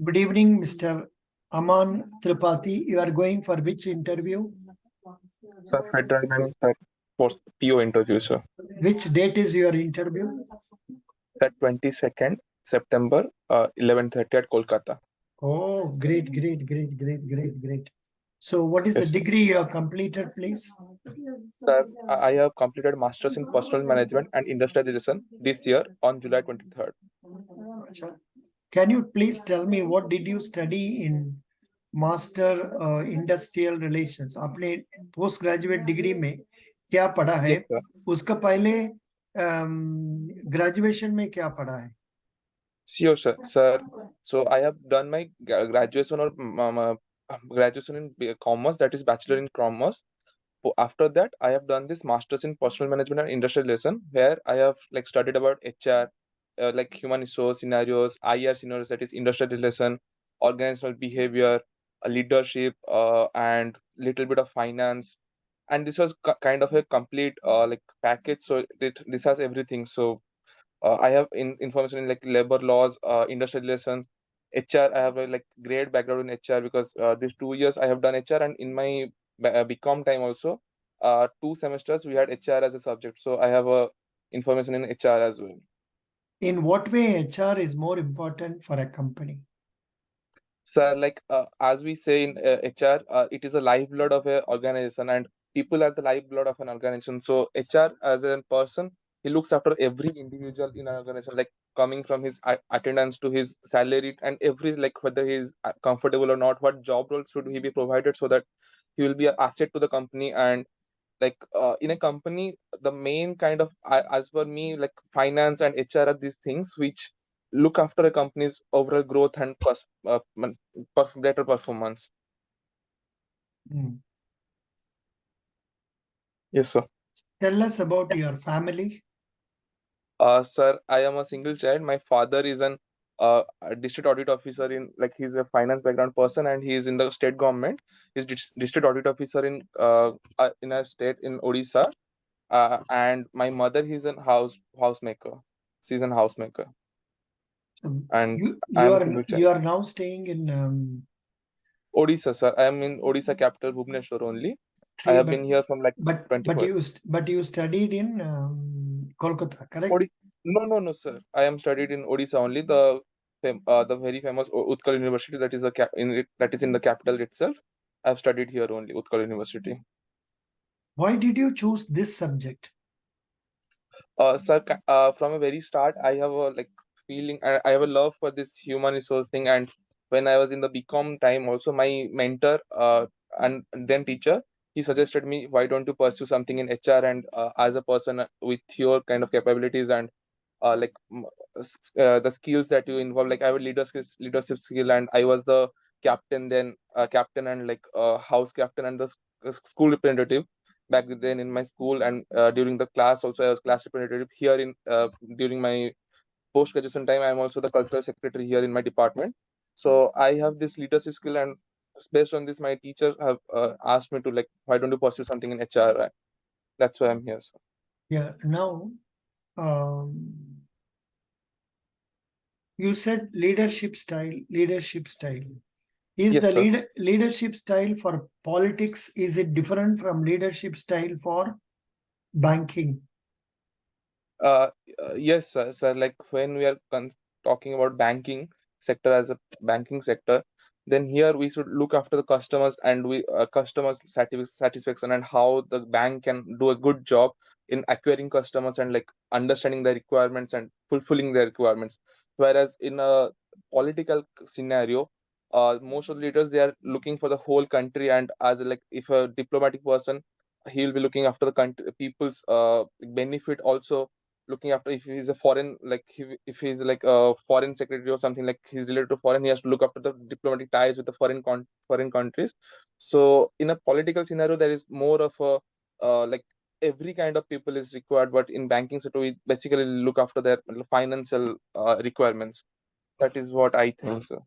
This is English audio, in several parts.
Good evening, Mr. Aman Tripathi. You are going for which interview? Sir, federal and for PO interview, sir. Which date is your interview? That 22nd September, 11:30 at Kolkata. Oh, great. So what is the Yes, sir. degree you have completed, please? Sir, I have completed Masters in Personal Management and Industrial Relation this year on July 23rd. Acha. Can you please tell me what did you study in master industrial relations आपने post graduate degree में क्या पढ़ा है Yes, sir. उसका पहले graduation में क्या पढ़ा है Sure, sir. Sir, so I have done my graduation or graduation in commerce, that is Bachelor in Commerce. After that, I have done this Masters in Personal Management and Industrial Relation, where I have like studied about HR, like human resource scenarios, IR scenarios, that is industrial relation, organizational behavior, leadership, and little bit of finance. And this was kind of a complete like package. So this has everything. So I have information in like labor laws, industrial relations, HR. I have a like great background in HR because these 2 years I have done HR, and in my BCom time also, 2 semesters we had HR as a subject. So I have a information in HR as well. in what way HR is more important for a company So like as we say in HR, it is a lifeblood of an organization, and people are the lifeblood of an organization. So HR as a person, he looks after every individual in an organization, like coming from his attendance to his salary and every like whether he is comfortable or not, what job roles should he be provided so that he will be an asset to the company. And like in a company, the main kind of as per me, like finance and HR are these things which look after a company's overall growth and better performance. Yes, sir. tell us about your family Sir, I am a single child. My father is a district audit officer in like he's a finance background person, and he is in the state government. He's district audit officer in a state in Odisha. And my mother, he's a housemaker. She's a housemaker, and you I you am a are single child. you are now staying in Odisha, sir. I am in Odisha capital, Bhubaneswar only. I three have been here from like but 24. but you studied in Kolkata correct No, sir. I am studied in Odisha only. The very famous Utkal University that is that is in the capital itself. I have studied here only, Utkal University. why did you choose this subject Sir, from a very start, I have a like feeling. I have a love for this human resource thing. And when I was in the BCom time, also my mentor and then teacher, he suggested me, why don't you pursue something in HR? And as a person with your kind of capabilities and the skills that you involve, like I have a leadership skill, and I was the captain then, captain and like house captain and the school representative back then in my school. And during the class also I was class representative here in during my post graduation time. I am also the cultural secretary here in my department. So I have this leadership skill, and based on this my teacher have asked me to like, why don't you pursue something in HR? That's why I'm here. So. yeah now um, you said leadership style is Yes, the sir. leadership style for politics is it different from leadership style for banking Uh, yes, sir. Like when we are talking about banking sector as a banking sector, then here we should look after the customers, and we customers satisfaction, and how the bank can do a good job in acquiring customers and like understanding their requirements and fulfilling their requirements. Whereas in a political scenario, most of the leaders, they are looking for the whole country, and as like if a diplomatic person, he will be looking after the country people's benefit also, looking after if he's a foreign like if he's like a foreign secretary or something, like he's related to foreign, he has to look after the diplomatic ties with the foreign countries. So in a political scenario there is more of a like every kind of people is required, but in banking sector we basically look after their financial requirements. That is what I think, so.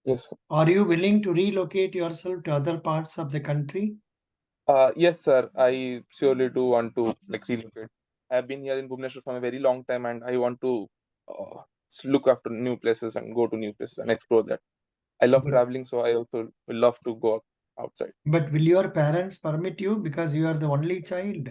Yes. are you willing to relocate yourself to other parts of the country Yes, sir, I surely do want to like relocate. I've been here in Bhubaneswar for a very long time, and I want to look after new places and go to new places and explore that. I love Good. traveling, so I also will love to go outside. But will your parents permit you because you are the only child?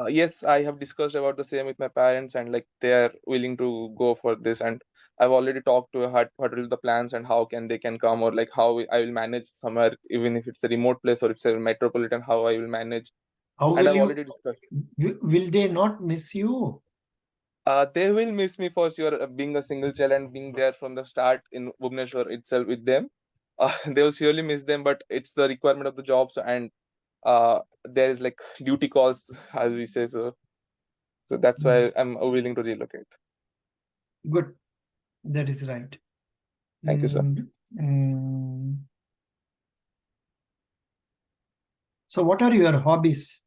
Yes, I have discussed about the same with my parents, and like they are willing to go for this. And I've already talked to what will the plans and how can they can come, or like how I will manage somewhere, even if it's a remote place or it's a metropolitan, how I will manage. How And will I've you? already discussed. Will they not miss you? They will miss me for sure, being a single child and being there from the start in Bhubaneswar itself with them. They will surely miss them, but it's the requirement of the jobs, and there is like duty calls, as we say. So that's why I'm willing to relocate. Good. That is right. Thank you, sir. Mm. So, what are your hobbies?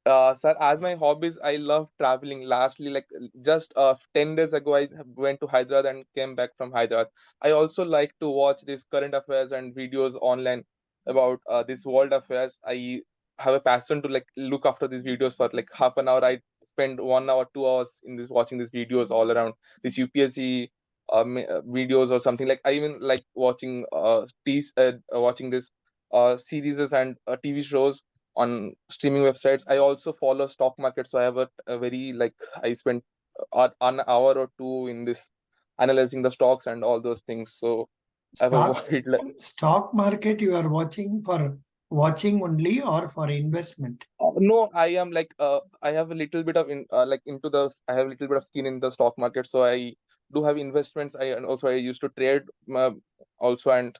Sir, as my hobbies, I love traveling. Lastly, like just 10 days ago, I went to Hyderabad and came back from Hyderabad. I also like to watch these current affairs and videos online about this world affairs. I have a passion to like look after these videos for like half an hour. I spend 1 hour, 2 hours in this watching these videos all around this UPSC videos or something. Like I even like watching watching this series and TV shows on streaming websites. I also follow stock market, so I have a very like I spent an hour or two in this analyzing the stocks and all those things. So I've Stock avoided like stock market you are watching for watching only or for investment? no, I am like I have a little bit of like into the I have a little bit of skin in the stock market, so I do have investments. I and also I used to trade also, and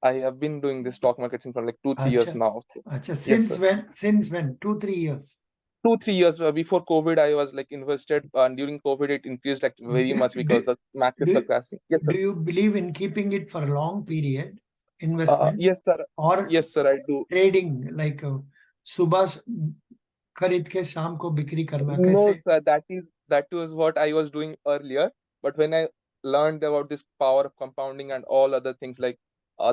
I have been doing this stock marketing for like 2 3 years Acha, now. So, acha. yes, sir. Since when? Since when? 2 3 years. 2 3 years before COVID, I was like invested, and during COVID, it increased like very Do, much because do, the markets are do, crashing. Yes, sir. do you believe in keeping it for a long period investments Yes, sir. or Yes, sir. I do. trading like सुबह खरीद के शाम को बिक्री करना No, कैसे? sir, that was what I was doing earlier. But when I learned about this power of compounding and all other things, like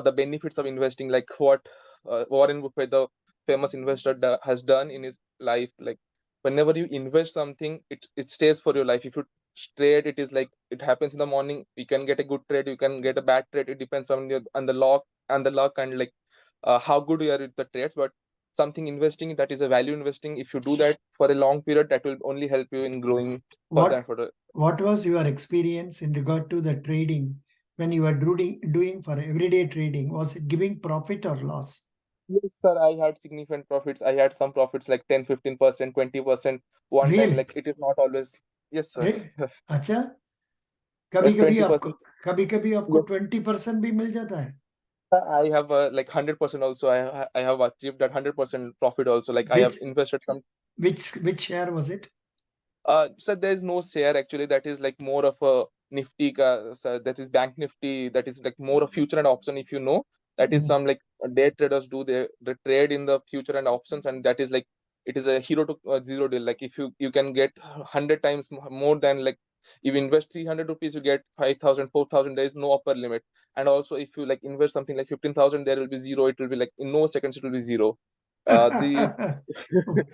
the benefits of investing, like what Warren Buffett, the famous investor, has done in his life, like whenever you invest something, it stays for your life. If you trade, it is like it happens in the morning. You can get a good trade, you can get a bad trade. It depends on the luck and like how good you are with the trades. But something investing, that is a value investing, if you do that for a long period, that will only help you in growing further and What further. what was your experience in regard to the trading when you were doing for everyday trading? Was it giving profit or loss? Yes, sir, I had significant profits. I had some profits like 10 15%, 20% one time. Really? Like it is not always. Yes, sir. अरे अच्छा, कभी कभी 20%. आपको कभी कभी आपको Yes, 20% भी मिल जाता है. sir, I have like 100% also. I have achieved that 100% profit also. Like I have Which invested some. which share was it? So there is no share actually. That is like more of a Nifty. So that is Bank Nifty. That is like more of future and option. If you know, that is Mm. some like day traders do. They trade in the future and options, and that is like it is a hero to zero deal. Like if you can get 100 times more than like if you invest 300 rupees, you get 5,000, 4,000. There is no upper limit. And also if you like invest something like 15,000, there will be zero. It will be like in no seconds it will be zero. The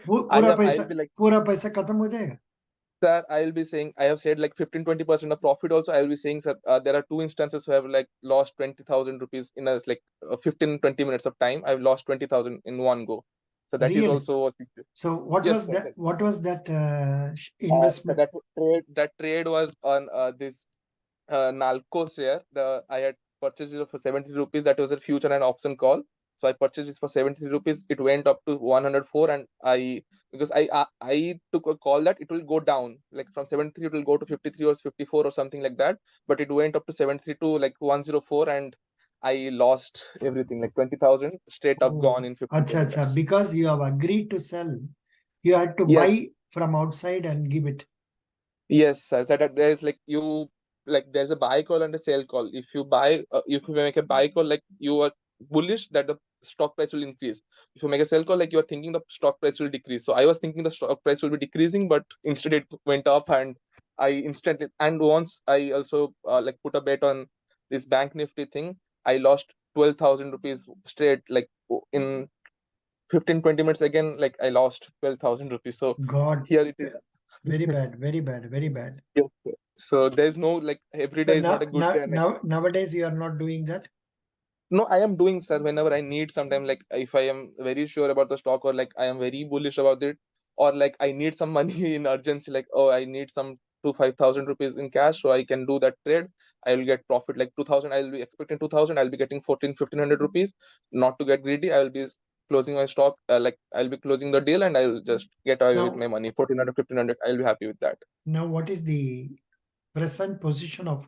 पूरा I'll पैसा be like, पूरा पैसा खत्म हो जाएगा. sir, I'll be saying, I have said like 15 20% of profit also. I'll be saying, sir, there are two instances who have like lost 20,000 rupees in a like 15 20 minutes of time. I've lost 20,000 in one go. So that is Really? also So what yes, was sir. that? What was that So investment? that trade was on this Nalco share. I had purchased it for 70 rupees. That was a future and option call. So I purchased it for 70 rupees. It went up to 104, and because I took a call that it will go down like from 73 it will go to 53 or 54 or something like that. But it went up to 73 to like 104, and I lost everything like 20,000 straight up gone Oh, in 15 acha 20 acha. minutes. Because you have agreed to sell, you had to Yes. buy from outside and give it. Yes, sir. So that there's like there's a buy call and a sell call. If you make a buy call, like you are bullish that the stock price will increase. If you make a sell call, like you are thinking the stock price will decrease. So I was thinking the stock price will be decreasing, but instead it went up, and I instantly and once I also like put a bet on this Bank Nifty thing. I lost 12,000 rupees straight like in 15-20 minutes again, like I lost 12,000 rupees. So God, here it is. very bad, very bad, very bad. Yes, sir. So there's no, like, every So day is not a good day. nowadays you are not doing that. No, I am doing, sir, whenever I need sometime, like if I am very sure about the stock, or like I am very bullish about it, or like I need some money in urgency, like, oh, I need some 5,000 rupees in cash so I can do that trade. I will get profit like 2,000. I will be expecting 2,000. I'll be getting 1,500 rupees. Not to get greedy, I will be closing my stock. Like I'll be closing the deal and I will just get away with Now, my money. 1,400, 1,500. I'll be happy with that. now what is the present position of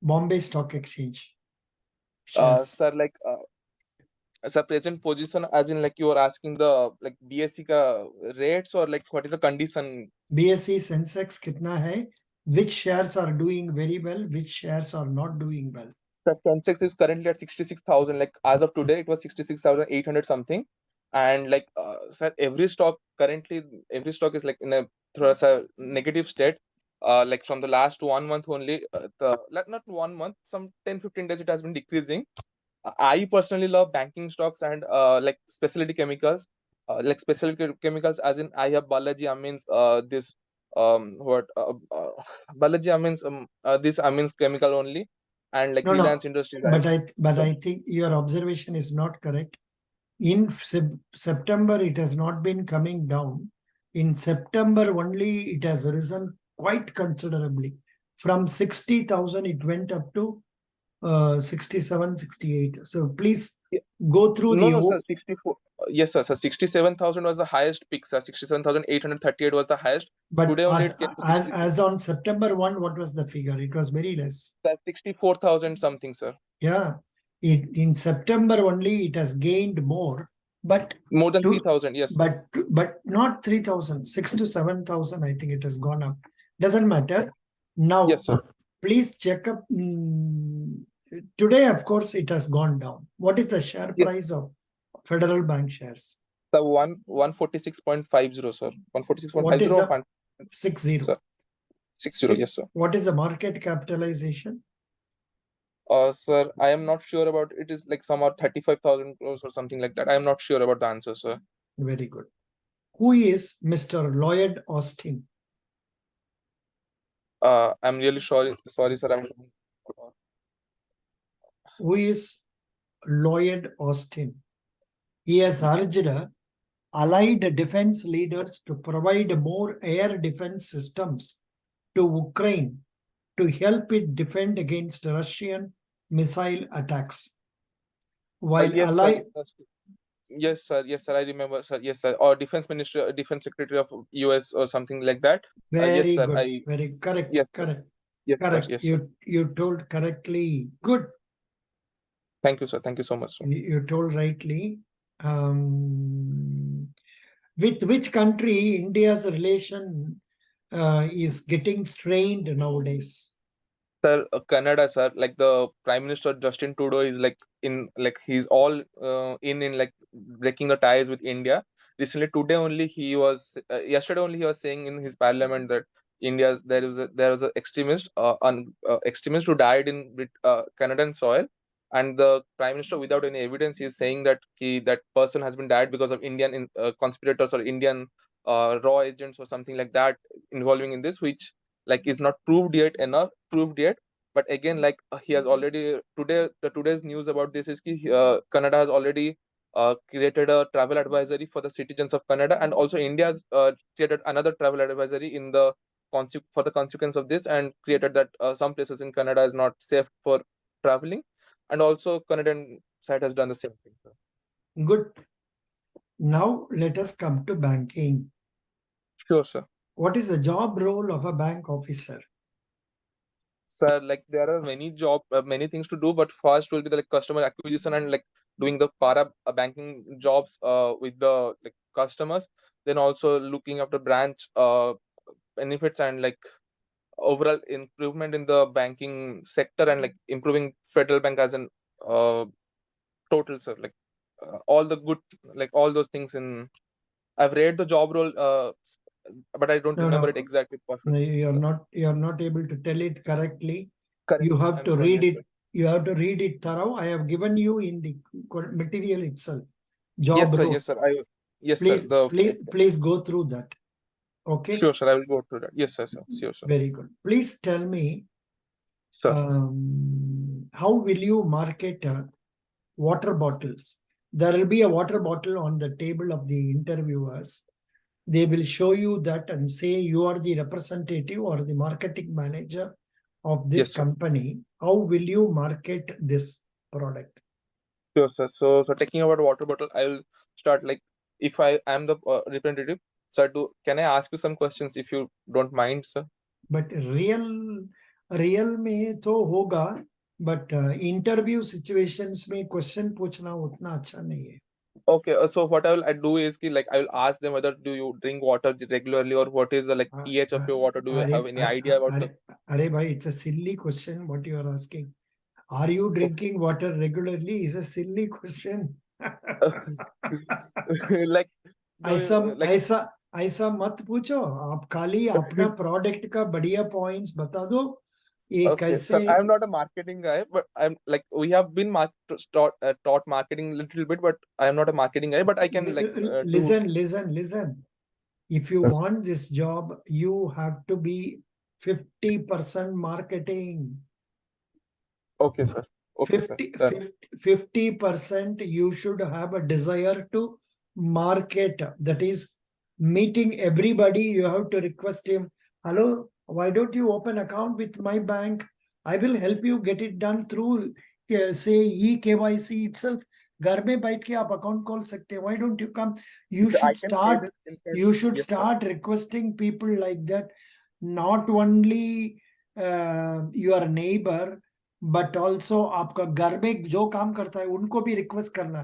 Bombay Stock Exchange shares? Sir, like, as a present position, as in like you are asking the like BSC ka rates, or like what is the condition? BSE Sensex kitna hai? Which shares are doing very well? Which shares are not doing well? The Sensex is currently at 66,000. Like as of today, it was 66,800 something. And like, sir, every stock is like in a through a negative state. Like from the last 1 month only, the like not 1 month, some 10-15 days it has been decreasing. I personally love banking stocks and like specialty chemicals. Like specialty chemicals, as in I have Balaji Amins, this what Balaji Amins, this Amins chemical only, and like No, Reliance no. Industries. But I think your observation is not correct. In September, it has not been coming down. In September only, it has risen quite considerably. From 60,000, it went up to 67, 68. So please go through No, the no, sir. 64. Yes, sir. 67,000 was the highest peak, sir. 67,838 was the highest. but Today only it came to 66. as on September 1, what was the figure? It was very less. 64,000 something, sir. Yeah. In September only, it has gained more. But More than to 3,000. Yes, sir. but not 3,000, 6 to 7,000. I think it has gone up. Doesn't matter. Now, Yes, sir. please check up. Today, of course, it has gone down. What is the share Yes, price of Federal Bank shares? the 146.50, sir. What 146.50 is or the 60? sir. 60. Yes, sir. What is the market capitalization? Sir, I am not sure about it. Is like some 35,000 crores or something like that. I am not sure about the answer, sir. Very good. Who is Mr. Lloyd Austin? I'm really sorry, sir. Who is Lloyd Austin? He has urged allied defense leaders to provide more air defense systems to Ukraine to help it defend against Russian missile attacks. While Yes, sir. Yes, sir. Yes, sir. I remember, sir. Yes, sir. Or Defense Ministry, Defense Secretary of US or something like that. Yes, very sir. good, very correct, Yes, sir. correct, Yes, sir. correct. Yes, sir. You told correctly. Good. Thank you, sir. Thank you so much, sir. You told rightly. Um, with which country India's relation is getting strained nowadays? Sir, Canada, sir, like the Prime Minister Justin Trudeau is like in, like he's all in like breaking the ties with India. Recently, today only he was, yesterday only he was saying in his parliament that India's there was a extremist, extremist who died in Canadian soil, and the Prime Minister, without any evidence, is saying that that person has been died because of Indian conspirators or Indian raw agents or something like that involving in this, which like is not proved yet. But again, like he has already today's news about this is Canada has already created a travel advisory for the citizens of Canada, and also India has created another travel advisory in the for the consequence of this, and created that some places in Canada is not safe for traveling, and also Canadian side has done the same thing, sir. Good. Now let us come to banking. Sure, sir. What is the job role of a bank officer? Sir, like there are many things to do, but first will be the like customer acquisition and like doing the para banking jobs with the like customers. Then also looking after branch benefits and like overall improvement in the banking sector, and like improving Federal Bank as an uh, total, sir. Like all the good, like all those things in. I've read the job role, but I don't No, remember it no, exactly no, perfectly, sir. you're not able to tell it correctly. Correct. You have I'm to sure. read Yes, it. sir. You have to read it thorough. I have given you in the material itself. job role. Yes, sir. Yes, sir. Please, please go through that. Okay. Sure, sir. I will go through that. Yes, sir. Sure, sir. Very good. Please tell me, Sir. how will you market water bottles? There will be a water bottle on the table of the interviewers. They will show you that and say you are the representative or the marketing manager of this Yes, sir. company. How will you market this product? Sure, sir. So taking about water bottle, I will start like if I am the representative. Sir, can I ask you some questions if you don't mind, sir? But real में तो होगा, but interview situations में question पूछना उतना अच्छा नहीं है. Okay, so what I do is ki, like I will ask them whether do you drink water regularly or what is the like pH of your water? Do you have any idea about the? अरे भाई, it's a silly question what you are asking. Are you drinking water regularly is a silly question. Like no, ऐसा like ऐसा ऐसा मत पूछो. आप खाली अपना प्रोडक्ट का बढ़िया पॉइंट्स बता दो. ये okay, कैसे. sir. I'm not a marketing guy, but I'm like we have been taught marketing a little bit, but I'm not a marketing guy. But I can like do. Listen. If you want this job, you have to be 50% marketing. Okay, sir. Okay, sir. 50% you should have a desire to market. That is meeting everybody. You have to request him, hello, why don't you open account with my bank? I will help you get it done through say e-KYC itself. घर में बैठ के आप account खोल सकते हैं. Why don't you come? You I should can say start. this in front. You should Yes, sir. start requesting people like that. Not only your neighbor, but also आपका घर में जो काम करता है उनको भी रिक्वेस्ट करना.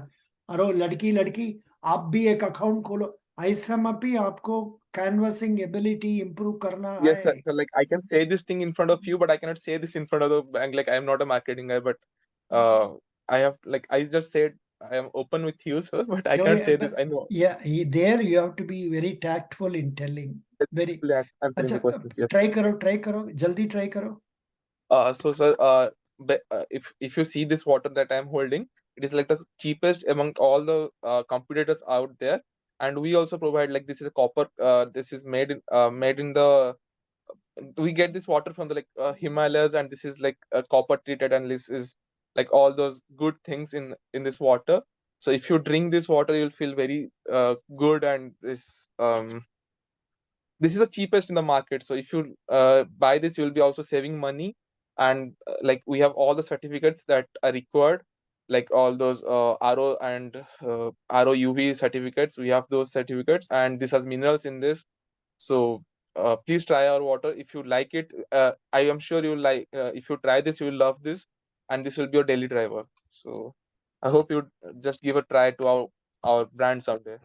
अरे लड़की लड़की आप भी एक अकाउंट खोलो. ऐसा में भी आपको कैनवसिंग एबिलिटी इंप्रूव करना Yes, sir. है. So, like I can say this thing in front of you, but I cannot say this in front of the bank. Like I'm not a marketing guy, but uh, I have like I just said I am open with you, sir. But I No, cannot yeah, say this. but I know. yeah, there you have to be very tactful in telling. Very. Answering अच्छा, the questions. Yes. Try करो जल्दी try करो. So sir, if you see this water that I'm holding, it is like the cheapest among all the competitors out there, and we also provide like this is a copper. This is made in the. We get this water from the like Himalayas, and this is like copper treated, and this is like all those good things in this water. So if you drink this water, you'll feel very good, and this is the cheapest in the market. So if you buy this, you'll be also saving money, and like we have all the certificates that are required, like all those RO and ROUV certificates. We have those certificates, and this has minerals in this. So please try our water if you like it. I am sure you'll like. If you try this, you will love this, and this will be your daily driver. So I hope you just give a try to our brands out there.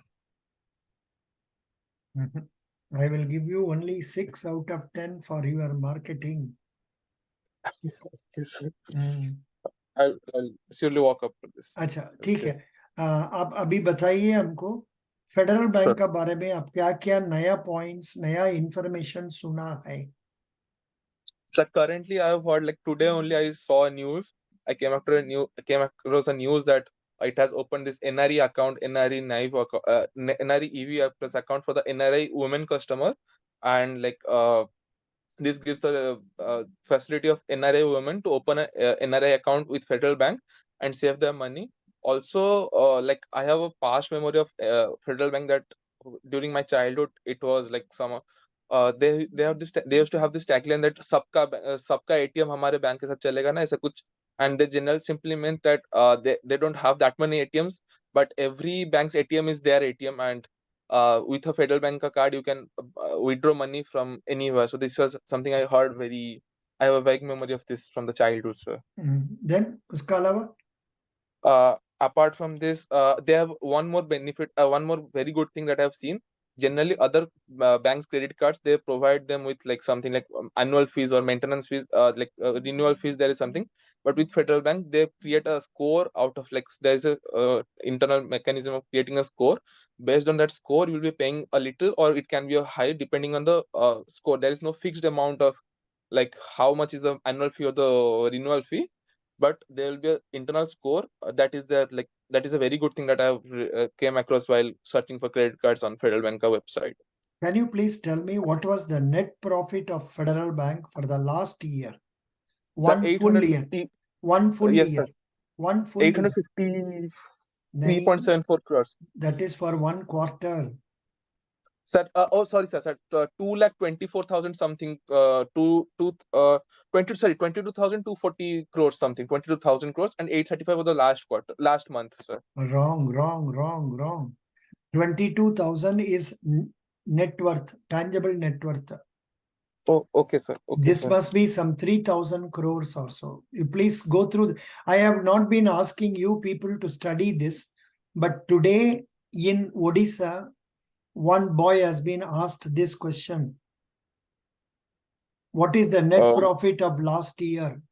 I will give you only 6 out of 10 for your marketing. Yes. Hmm. I'll surely walk up to this. अच्छा, ठीक है. आप अभी बताइए हमको federal bank Sure. का बारे में. आप क्या क्या नया पॉइंट्स, नया इंफॉर्मेशन सुना है? So currently, I have heard like today only I saw a news. I came across a news that it has opened this NRE account, NRE Naive NRE EV plus account for the NRI women customer, and like this gives the facility of NRI women to open a NRI account with Federal Bank and save their money. Also, like I have a past memory of Federal Bank that during my childhood it was like some they used to have this tagline that सबका ATM हमारे bank के साथ चलेगा ना ऐसा कुछ, and they generally simply meant that they don't have that many ATMs, but every bank's ATM is their ATM, and with a Federal Bank card you can withdraw money from anywhere. So this was something I heard very. I have a vague memory of this from the childhood, sir. Then उसका अलावा Apart from this, they have one more benefit, one more very good thing that I've seen. Generally, other banks' credit cards they provide them with like something like annual fees or maintenance fees, like renewal fees. There is something, but with Federal Bank, they create a score out of like there is a internal mechanism of creating a score. Based on that score, you will be paying a little, or it can be a high depending on the score. There is no fixed amount of like how much is the annual fee or the renewal fee, but there will be an internal score that is there like that is a very good thing that I have came across while searching for credit cards on Federal Bank website. Can you please tell me what was the net profit of Federal Bank for the last year? Sir, One full year. 850. One full Yes, year. sir. One full year. 853.74 crores. That is for one quarter. Sir, oh, sorry, sir. Sir, 2,24,000 something. 22,240 crores something. 22,000 crores and 835 for the last quarter, last month, sir. Wrong. 22,000 is net worth, tangible net worth. Oh, okay, sir. Okay, This sir. must be some 3,000 crores or so. You please go through. I have not been asking you people to study this, but today in Odisha, one boy has been asked this question. What is the net profit of last year?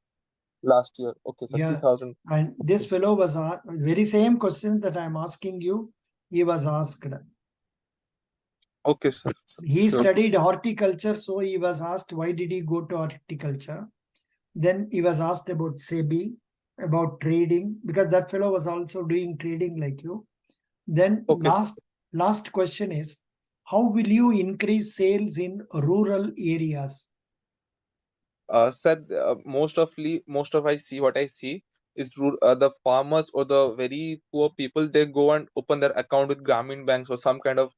Last year. Okay, sir. Yeah. 3,000. And this fellow was very same question that I'm asking you. He was asked. Okay, sir. He Sure. studied horticulture, so he was asked why did he go to horticulture. Then he was asked about SEBI, about trading, because that fellow was also doing trading like you. Then Okay, sir. last question is, how will you increase sales in rural areas? Sir, most of I see what I see is the farmers or the very poor people, they go and open their account with Grameen banks or some kind of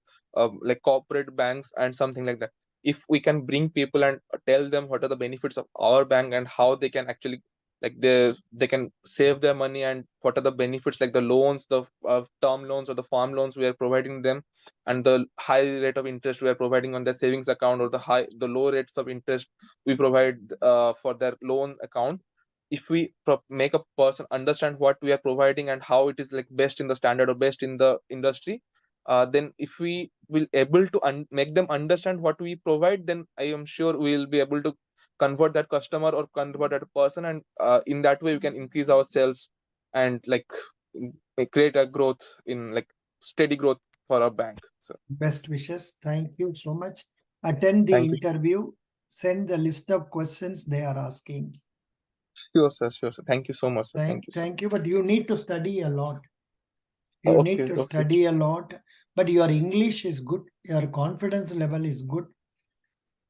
like corporate banks and something like that. If we can bring people and tell them what are the benefits of our bank and how they can actually, like, they can save their money, and what are the benefits, like the loans, the term loans or the farm loans we are providing them, and the high rate of interest we are providing on their savings account, or the low rates of interest we provide for their loan account. If we make a person understand what we are providing and how it is like best in the standard or best in the industry, then if we will able to make them understand what we provide, then I am sure we will be able to convert that customer or convert that person, and in that way we can increase our sales and like create a growth in like steady growth for our bank. So Best wishes. Thank you so much. Attend the thank you. interview. Send the list of questions they are asking. Sure, sir. Sure, sir. Thank you so much, sir. Thank you. Thank you. But you need to study a lot. You need to Okay. study a lot. But your English is good. Your confidence level is good.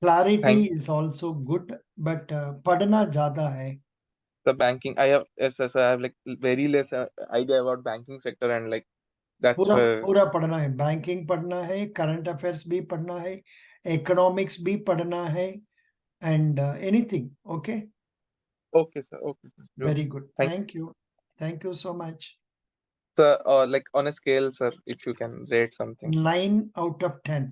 Clarity is also good. But padna jada hai. The banking, I have, yes, I have like very less idea about banking sector, and like that's पूरा why. पूरा पढ़ना है. Banking पढ़ना है, current affairs भी पढ़ना है, economics भी पढ़ना है, and anything. Okay. Okay, sir. Okay, sir. Sure. Very good. Thank Thank you. Thank you so much. you, sir. Like on a scale, sir, if you can rate something. 9 out of 10.